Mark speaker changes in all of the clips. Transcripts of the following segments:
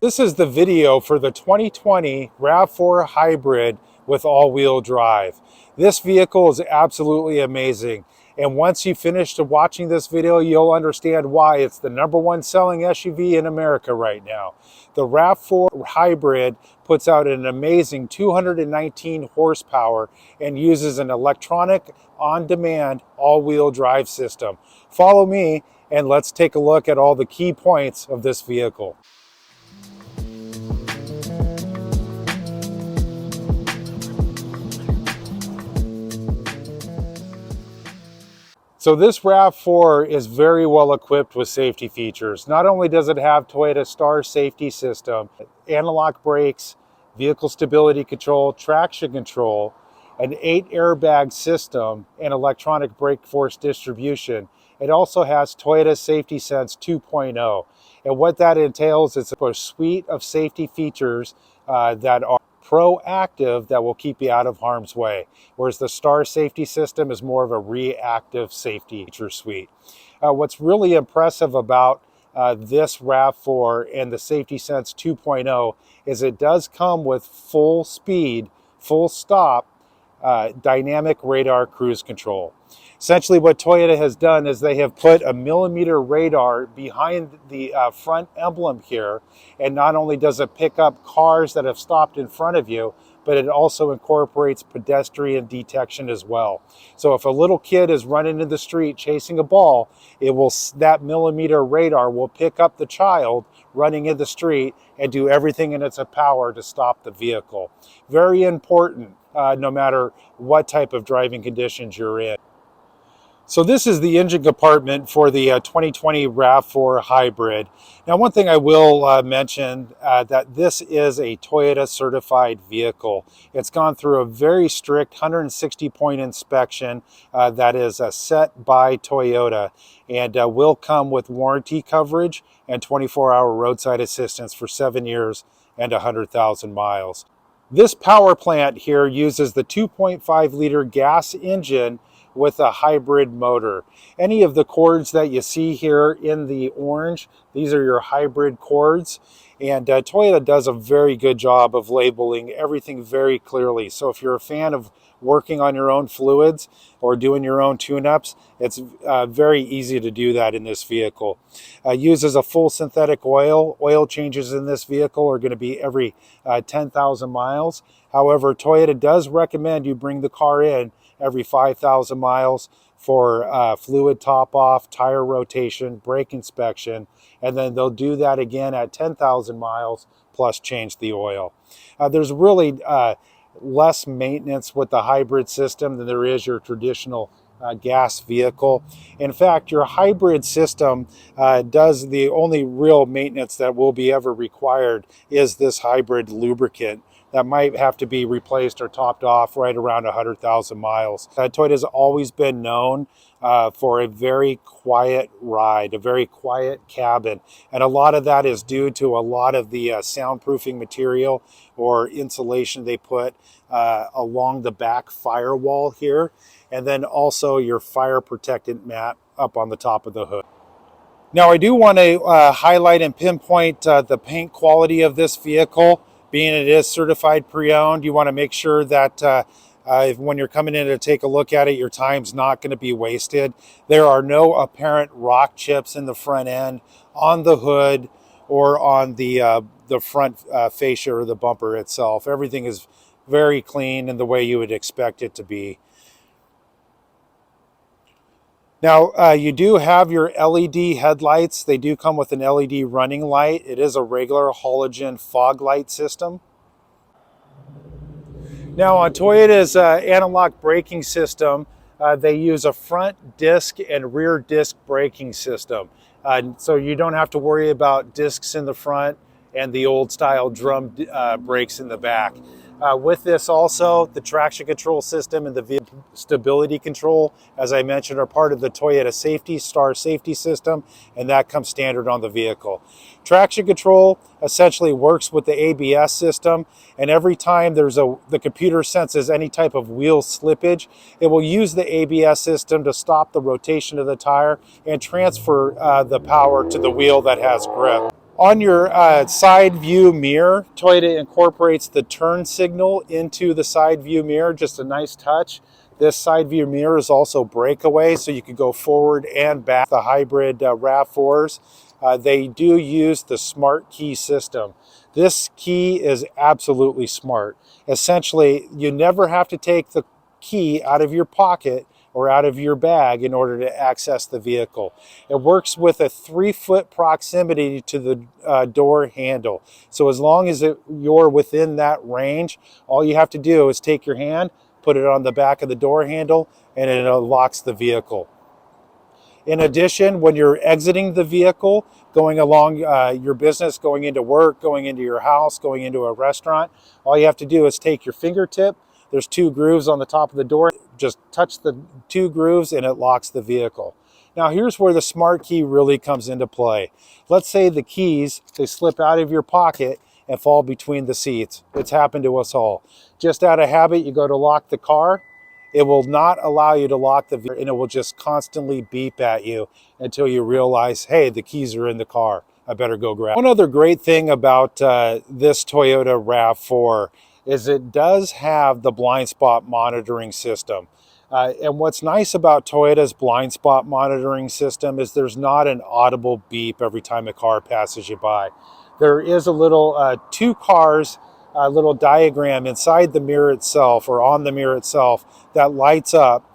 Speaker 1: This is the video for the 2020 RAV4 Hybrid with all-wheel drive. This vehicle is absolutely amazing. And once you finish watching this video, you'll understand why it's the #1 selling SUV in America right now. The RAV4 Hybrid puts out an amazing 219 horsepower and uses an electronic on-demand all-wheel drive system. Follow me and let's take a look at all the key points of this vehicle. So this RAV4 is very well equipped with safety features. Not only does it have Toyota Star safety system, analog brakes, vehicle stability control, traction control, an 8-airbag system, and electronic brake force distribution. It also has Toyota Safety Sense 2.0. And what that entails is a suite of safety features that are proactive that will keep you out of harm's way, whereas the Star safety system is more of a reactive safety feature suite. What's really impressive about this RAV4 and the Safety Sense 2.0 is it does come with full speed, full stop, dynamic radar cruise control. Essentially what Toyota has done is they have put a millimeter radar behind the front emblem here, and not only does it pick up cars that have stopped in front of you, but it also incorporates pedestrian detection as well. So if a little kid is running in the street chasing a ball, that millimeter radar will pick up the child running in the street and do everything in its power to stop the vehicle. Very important, no matter what type of driving conditions you're in. So this is the engine compartment for the 2020 RAV4 Hybrid. Now, one thing I will mention that this is a Toyota certified vehicle. It's gone through a very strict 160-point inspection that is set by Toyota, and will come with warranty coverage and 24-hour roadside assistance for 7 years and 100,000 miles. This power plant here uses the 2.5-liter gas engine with a hybrid motor. Any of the cords that you see here in the orange, these are your hybrid cords, and Toyota does a very good job of labeling everything very clearly. So if you're a fan of working on your own fluids or doing your own tune-ups, it's very easy to do that in this vehicle. Uses a full synthetic oil. Oil changes in this vehicle are going to be every 10,000 miles. However, Toyota does recommend you bring the car in every 5,000 miles for fluid top-off, tire rotation, brake inspection, and then they'll do that again at 10,000 miles plus change the oil. There's really less maintenance with the hybrid system than there is your traditional gas vehicle. In fact, your hybrid system does the only real maintenance that will be ever required is this hybrid lubricant that might have to be replaced or topped off right around 100,000 miles. Toyota's always been known for a very quiet ride, a very quiet cabin. And a lot of that is due to a lot of the soundproofing material or insulation they put along the back firewall here. And then also your fire protectant mat up on the top of the hood. Now I do want to highlight and pinpoint the paint quality of this vehicle. Being it is certified pre-owned, you want to make sure that when you're coming in to take a look at it, your time's not going to be wasted. There are no apparent rock chips in the front end, on the hood, or on the front fascia or the bumper itself. Everything is very clean in the way you would expect it to be. Now, you do have your LED headlights. They do come with an LED running light. It is a regular halogen fog light system. Now, on Toyota's analog braking system, they use a front disc and rear disc braking system. So you don't have to worry about discs in the front and the old style drum brakes in the back. With this also, the traction control system and the vehicle stability control, as I mentioned, are part of the Toyota Star safety system, and that comes standard on the vehicle. Traction control essentially works with the ABS system, and every time the computer senses any type of wheel slippage, it will use the ABS system to stop the rotation of the tire and transfer the power to the wheel that has grip. On your side view mirror, Toyota incorporates the turn signal into the side view mirror, just a nice touch. This side view mirror is also breakaway, so you can go forward and back. The hybrid RAV4s, they do use the smart key system. This key is absolutely smart. Essentially, you never have to take the key out of your pocket or out of your bag in order to access the vehicle. It works with a 3-foot proximity to the door handle. So as long as you're within that range, all you have to do is take your hand, put it on the back of the door handle, and it unlocks the vehicle. In addition, when you're exiting the vehicle, going along your business, going into work, going into your house, going into a restaurant, all you have to do is take your fingertip. There's 2 grooves on the top of the door. Just touch the 2 grooves and it locks the vehicle. Now here's where the smart key really comes into play. Let's say the keys, they slip out of your pocket and fall between the seats. It's happened to us all. Just out of habit, you go to lock the car. It will not allow you to lock the vehicle, and it will just constantly beep at you until you realize, hey, the keys are in the car. I better go grab. One other great thing about this Toyota RAV4 is it does have the blind spot monitoring system. And what's nice about Toyota's blind spot monitoring system is there's not an audible beep every time a car passes you by. There is a little 2 cars, a little diagram inside the mirror itself or on the mirror itself that lights up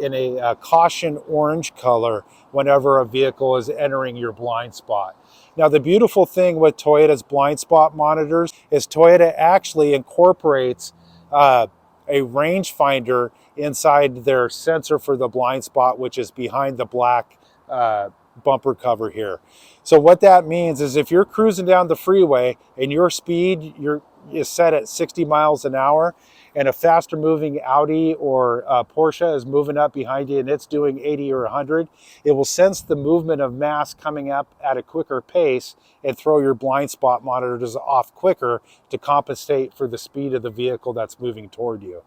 Speaker 1: in a caution orange color whenever a vehicle is entering your blind spot. Now, the beautiful thing with Toyota's blind spot monitors is Toyota actually incorporates a rangefinder inside their sensor for the blind spot, which is behind the black bumper cover here. So what that means is if you're cruising down the freeway and your speed is set at 60 miles an hour, and a faster moving Audi or Porsche is moving up behind you and it's doing 80 or 100, it will sense the movement of mass coming up at a quicker pace and throw your blind spot monitors off quicker to compensate for the speed of the vehicle that's moving toward you.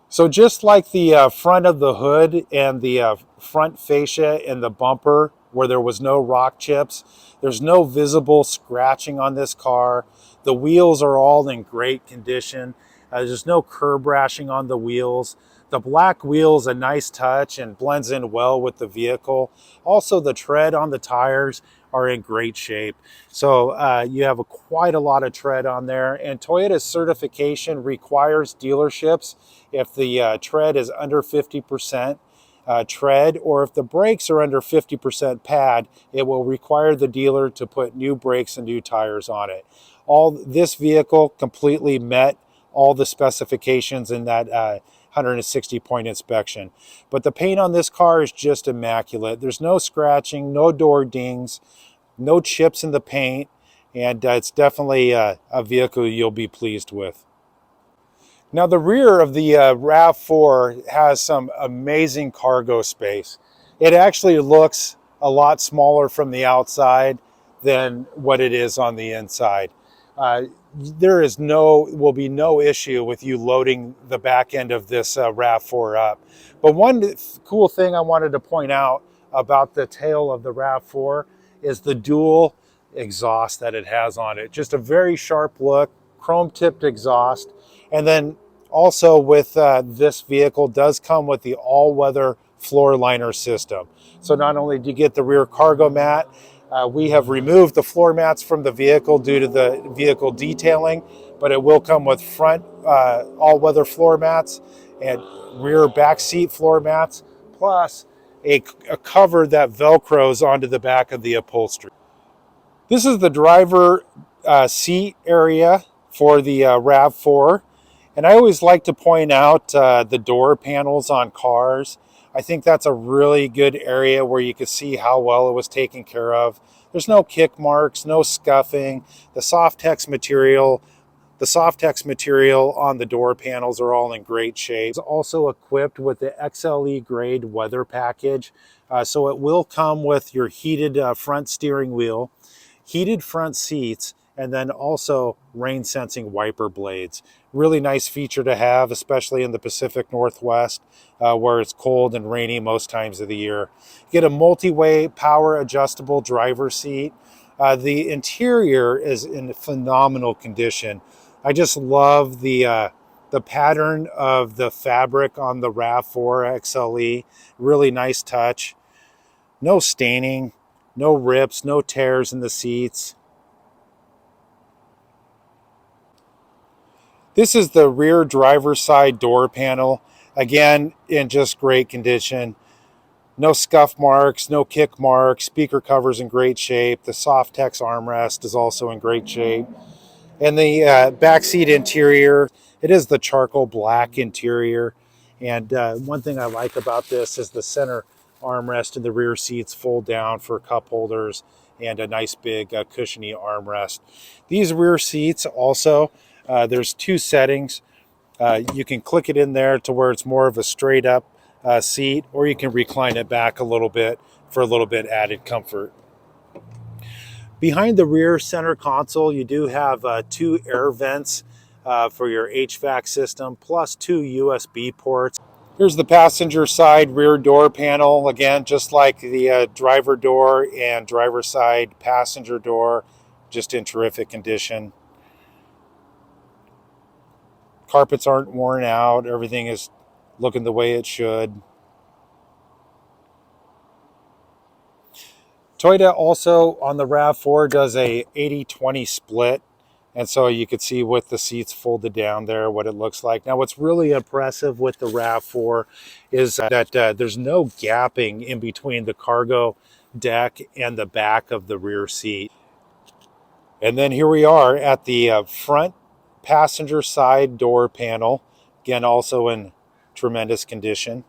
Speaker 1: So just like the front of the hood and the front fascia and the bumper where there was no rock chips, there's no visible scratching on this car. The wheels are all in great condition. There's no curb rashing on the wheels. The black wheel is a nice touch and blends in well with the vehicle. Also, the tread on the tires are in great shape. So you have quite a lot of tread on there. And Toyota's certification requires dealerships, if the tread is under 50% tread, or if the brakes are under 50% pad, it will require the dealer to put new brakes and new tires on it. This vehicle completely met all the specifications in that 160-point inspection. But the paint on this car is just immaculate. There's no scratching, no door dings, no chips in the paint, and it's definitely a vehicle you'll be pleased with. Now the rear of the RAV4 has some amazing cargo space. It actually looks a lot smaller from the outside than what it is on the inside. There will be no issue with you loading the back end of this RAV4 up. But one cool thing I wanted to point out about the tail of the RAV4 is the dual exhaust that it has on it. Just a very sharp look, chrome tipped exhaust. And then also with this vehicle does come with the all-weather floor liner system. So not only do you get the rear cargo mat, we have removed the floor mats from the vehicle due to the vehicle detailing, but it will come with front all-weather floor mats and rear back seat floor mats, plus a cover that velcros onto the back of the upholstery. This is the driver seat area for the RAV4, and I always like to point out the door panels on cars. I think that's a really good area where you can see how well it was taken care of. There's no kick marks, no scuffing. The Softex material on the door panels are all in great shape. It's also equipped with the XLE grade weather package. So it will come with your heated front steering wheel, heated front seats, and then also rain sensing wiper blades. Really nice feature to have, especially in the Pacific Northwest where it's cold and rainy most times of the year. Get a multi-way power adjustable driver seat. The interior is in phenomenal condition. I just love the pattern of the fabric on the RAV4 XLE. Really nice touch. No staining, no rips, no tears in the seats. This is the rear driver's side door panel. Again, in just great condition. No scuff marks, no kick marks. Speaker cover's in great shape. The Softex armrest is also in great shape. And the backseat interior, it is the charcoal black interior. And one thing I like about this is the center armrest in the rear seats fold down for cup holders and a nice big cushiony armrest. These rear seats also, there's two settings. You can click it in there to where it's more of a straight up seat, or you can recline it back a little bit for a little bit added comfort. Behind the rear center console, you do have two air vents for your HVAC system, plus two USB ports. Here's the passenger side rear door panel. Again, just like the driver door and driver side passenger door, just in terrific condition. Carpets aren't worn out. Everything is looking the way it should. Toyota also on the RAV4 does a 80-20 split. And so you could see with the seats folded down there what it looks like. Now what's really impressive with the RAV4 is that there's no gapping in between the cargo deck and the back of the rear seat. And then here we are at the front passenger side door panel. Again, also in tremendous condition.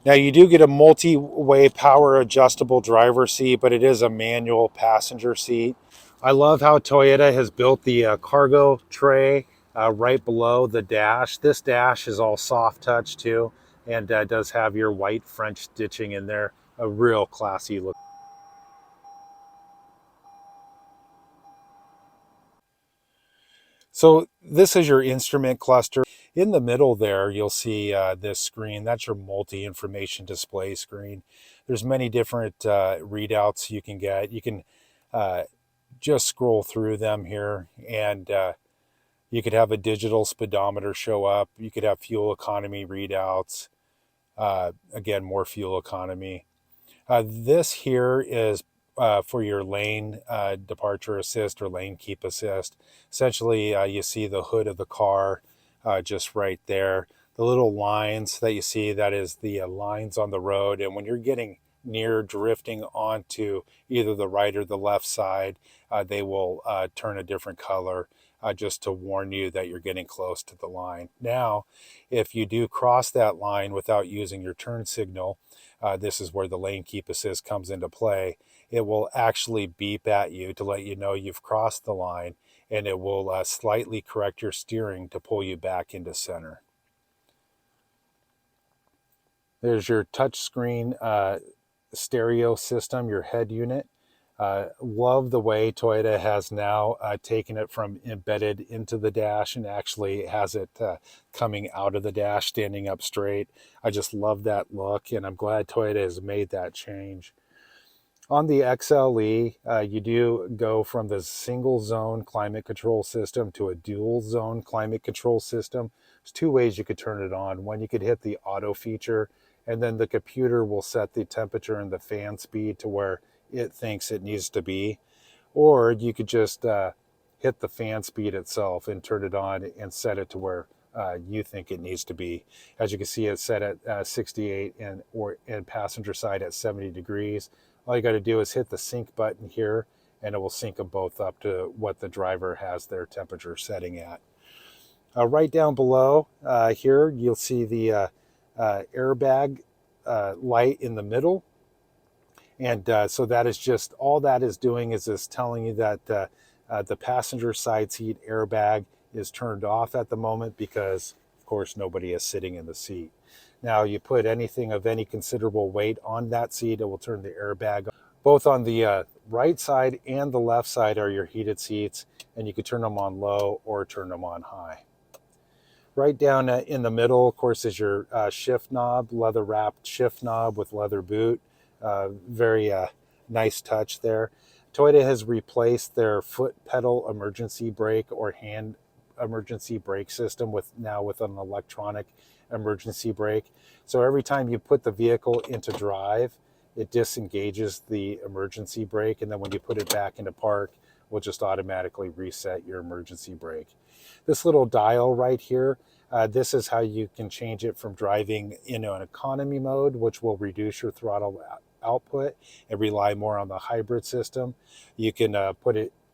Speaker 1: Now you do get a multi-way power adjustable driver seat, but it is a manual passenger seat. I love how Toyota has built the cargo tray right below the dash. This dash is all soft touch too, and does have your white French stitching in there. A real classy look. So this is your instrument cluster. In the middle there, you'll see this screen. That's your multi-information display screen. There's many different readouts you can get. You can just scroll through them here, and you could have a digital speedometer show up. You could have fuel economy readouts. Again, more fuel economy. This here is for your lane departure assist or lane keep assist. Essentially, you see the hood of the car just right there. The little lines that you see, that is the lines on the road. And when you're getting near drifting onto either the right or the left side, they will turn a different color just to warn you that you're getting close to the line. Now, if you do cross that line without using your turn signal, this is where the lane keep assist comes into play. It will actually beep at you to let you know you've crossed the line, and it will slightly correct your steering to pull you back into center. There's your touchscreen stereo system, your head unit. Love the way Toyota has now taken it from embedded into the dash and actually has it coming out of the dash, standing up straight. I just love that look, and I'm glad Toyota has made that change. On the XLE, you do go from the single zone climate control system to a dual zone climate control system. There's two ways you could turn it on. One, you could hit the auto feature, and then the computer will set the temperature and the fan speed to where it thinks it needs to be. Or you could just hit the fan speed itself and turn it on and set it to where you think it needs to be. As you can see, it's set at 68 and passenger side at 70 degrees. All you got to do is hit the sync button here, and it will sync them both up to what the driver has their temperature setting at. Right down below here, you'll see the airbag light in the middle. And so that is just, all that is doing is just telling you that the passenger side seat airbag is turned off at the moment because, of course, nobody is sitting in the seat. Now, you put anything of any considerable weight on that seat, it will turn the airbag on. Both on the right side and the left side are your heated seats, and you can turn them on low or turn them on high. Right down in the middle, of course, is your shift knob, leather-wrapped shift knob with leather boot. Very nice touch there. Toyota has replaced their foot pedal emergency brake or hand emergency brake system with an electronic emergency brake. So every time you put the vehicle into drive, it disengages the emergency brake, and then when you put it back into park, will just automatically reset your emergency brake. This little dial right here, this is how you can change it from driving in an economy mode, which will reduce your throttle output and rely more on the hybrid system. You can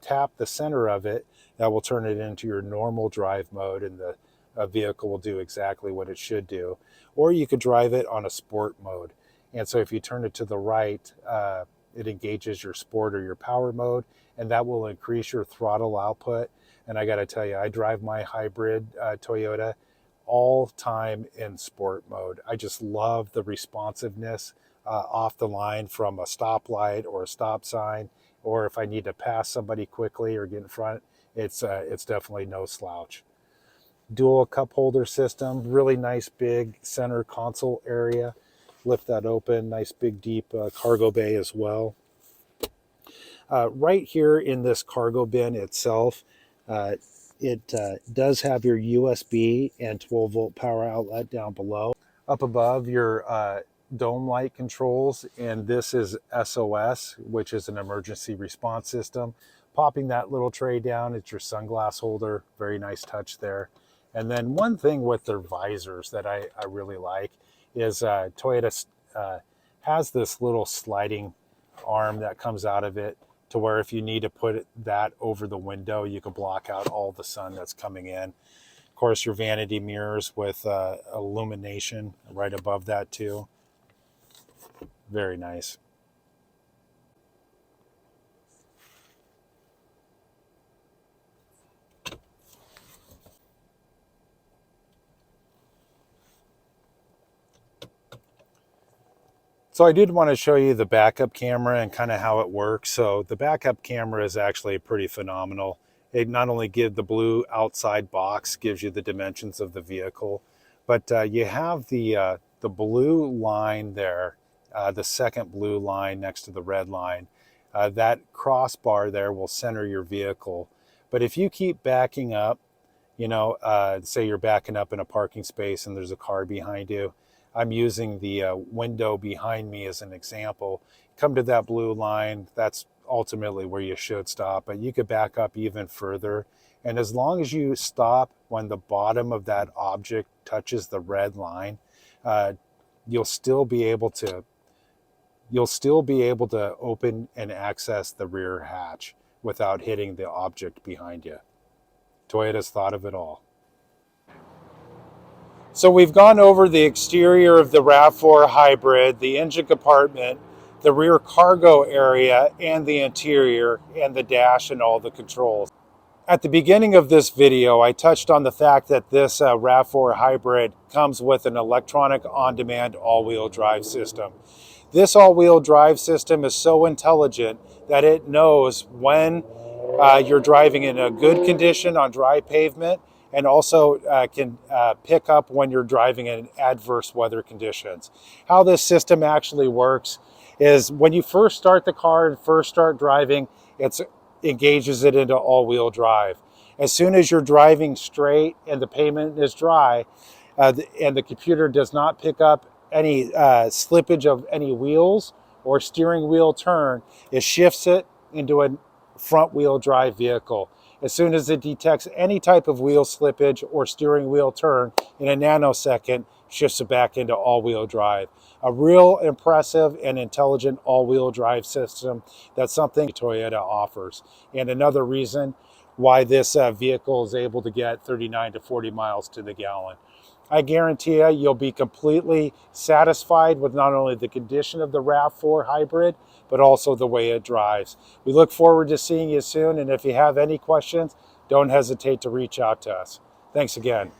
Speaker 1: tap the center of it, that will turn it into your normal drive mode, and the vehicle will do exactly what it should do. Or you could drive it on a sport mode. And so if you turn it to the right, it engages your sport or your power mode, and that will increase your throttle output. And I got to tell you, I drive my hybrid Toyota all time in sport mode. I just love the responsiveness off the line from a stoplight or a stop sign, or if I need to pass somebody quickly or get in front, it's definitely no slouch. Dual cup holder system, really nice big center console area. Lift that open, nice big deep cargo bay as well. Right here in this cargo bin itself, it does have your USB and 12 volt power outlet down below. Up above, your dome light controls, and this is SOS, which is an emergency response system. Popping that little tray down, it's your sunglass holder. Very nice touch there. And then one thing with their visors that I really like is Toyota has this little sliding arm that comes out of it, to where if you need to put that over the window, you can block out all the sun that's coming in. Of course, your vanity mirrors with illumination right above that too. Very nice. So I did want to show you the backup camera and kind of how it works. So the backup camera is actually pretty phenomenal. It not only gives the blue outside box, gives you the dimensions of the vehicle, but you have the blue line there, the second blue line next to the red line. That crossbar there will center your vehicle. But if you keep backing up, say you're backing up in a parking space and there's a car behind you, I'm using the window behind me as an example. Come to that blue line, that's ultimately where you should stop, but you could back up even further. And as long as you stop when the bottom of that object touches the red line, you'll still be able to open and access the rear hatch without hitting the object behind you. Toyota's thought of it all. So we've gone over the exterior of the RAV4 hybrid, the engine compartment, the rear cargo area, and the interior, and the dash and all the controls. At the beginning of this video, I touched on the fact that this RAV4 hybrid comes with an electronic on-demand all-wheel drive system. This all-wheel drive system is so intelligent that it knows when you're driving in a good condition on dry pavement, and also can pick up when you're driving in adverse weather conditions. How this system actually works is when you first start the car and first start driving, it engages it into all-wheel drive. As soon as you're driving straight and the pavement is dry, and the computer does not pick up any slippage of any wheels or steering wheel turn, it shifts it into a front wheel drive vehicle. As soon as it detects any type of wheel slippage or steering wheel turn, in a nanosecond, shifts it back into all-wheel drive. A real impressive and intelligent all-wheel drive system. That's something Toyota offers. And another reason why this vehicle is able to get 39 to 40 miles to the gallon. I guarantee you'll be completely satisfied with not only the condition of the RAV4 hybrid, but also the way it drives. We look forward to seeing you soon, and if you have any questions, don't hesitate to reach out to us. Thanks again.